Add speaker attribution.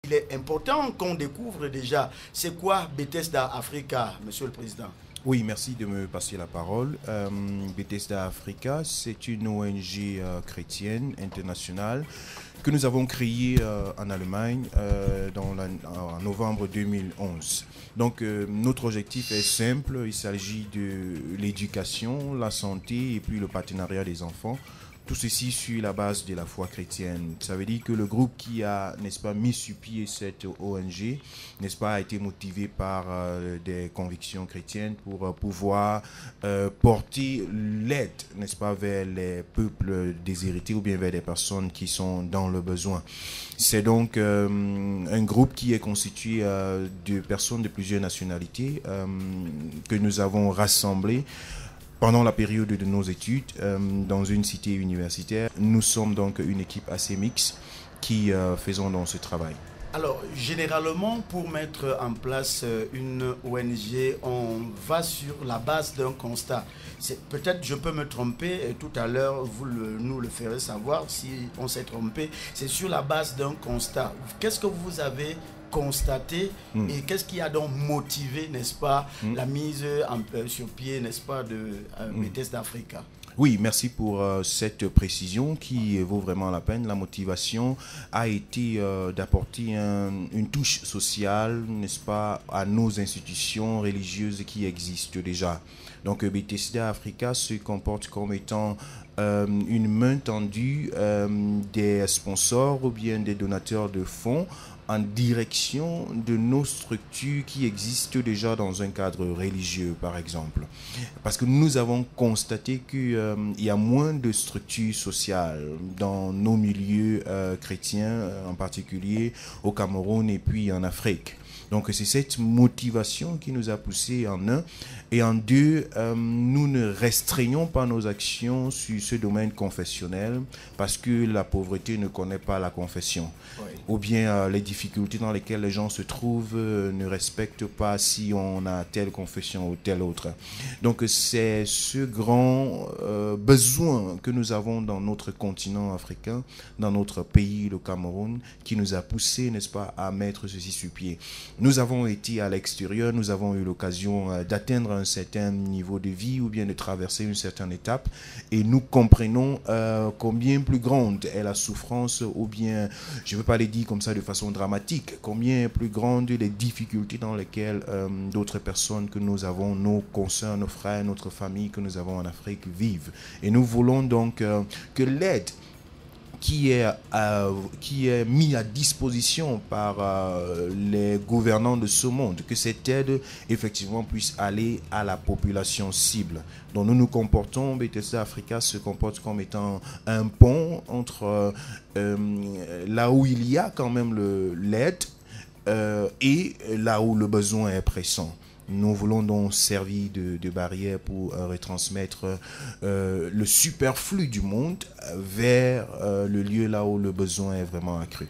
Speaker 1: il est important qu'on découvre déjà c'est quoi Bethesda Africa, Monsieur le Président.
Speaker 2: Oui, merci de me passer la parole. Bethesda Africa, c'est une ONG chrétienne internationale que nous avons créée en Allemagne en novembre 2011. Donc, notre objectif est simple, il s'agit de l'éducation, la santé et puis le partenariat des enfants. Tout ceci sur la base de la foi chrétienne. Ça veut dire que le groupe qui a, n'est-ce pas, mis sur pied cette ONG, n'est-ce pas, a été motivé par des convictions chrétiennes pour pouvoir porter l'aide, n'est-ce pas, vers les peuples déshérités ou bien vers des personnes qui sont dans le besoin. C'est donc un groupe qui est constitué de personnes de plusieurs nationalités que nous avons rassemblées pendant la période de nos études, dans une cité universitaire. Nous sommes donc une équipe assez mixte qui faisons dans ce travail.
Speaker 1: Alors, généralement, pour mettre en place une ONG, on va sur la base d'un constat. Peut-être je peux me tromper, et tout à l'heure, vous nous le ferez savoir si on s'est trompé. C'est sur la base d'un constat. Qu'est-ce que vous avez constaté et qu'est-ce qui a donc motivé, n'est-ce pas, la mise sur pied, n'est-ce pas, de Bethesda Africa?
Speaker 2: Oui, merci pour cette précision qui vaut vraiment la peine. La motivation a été d'apporter une touche sociale, n'est-ce pas, à nos institutions religieuses qui existent déjà. Donc Bethesda Africa se comporte comme étant une main tendue des sponsors ou bien des donateurs de fonds en direction de nos structures qui existent déjà dans un cadre religieux, par exemple. Parce que nous avons constaté qu'il y a moins de structures sociales dans nos milieux chrétiens, en particulier au Cameroun et puis en Afrique. Donc c'est cette motivation qui nous a poussé en un. Et en deux, nous ne restreignons pas nos actions sur ce domaine confessionnel parce que la pauvreté ne connaît pas la confession. Oui. Ou bien les difficultés dans lesquelles les gens se trouvent ne respectent pas si on a telle confession ou telle autre. Donc c'est ce grand besoin que nous avons dans notre continent africain, dans notre pays, le Cameroun, qui nous a poussé, n'est-ce pas, à mettre ceci sur pied. Nous avons été à l'extérieur, nous avons eu l'occasion d'atteindre un certain niveau de vie ou bien de traverser une certaine étape et nous comprenons combien plus grande est la souffrance ou bien, je ne veux pas le dire comme ça de façon dramatique, combien plus grandes les difficultés dans lesquelles d'autres personnes que nous avons, nos consoeurs, nos frères, notre famille que nous avons en Afrique vivent. Et nous voulons donc que l'aide qui est mis à disposition par les gouvernants de ce monde, que cette aide effectivement puisse aller à la population cible. Donc nous nous comportons, Bethesda Africa se comporte comme étant un pont entre là où il y a quand même l'aide et là où le besoin est pressant. Nous voulons donc servir de barrière pour retransmettre le superflu du monde vers le lieu là où le besoin est vraiment accru.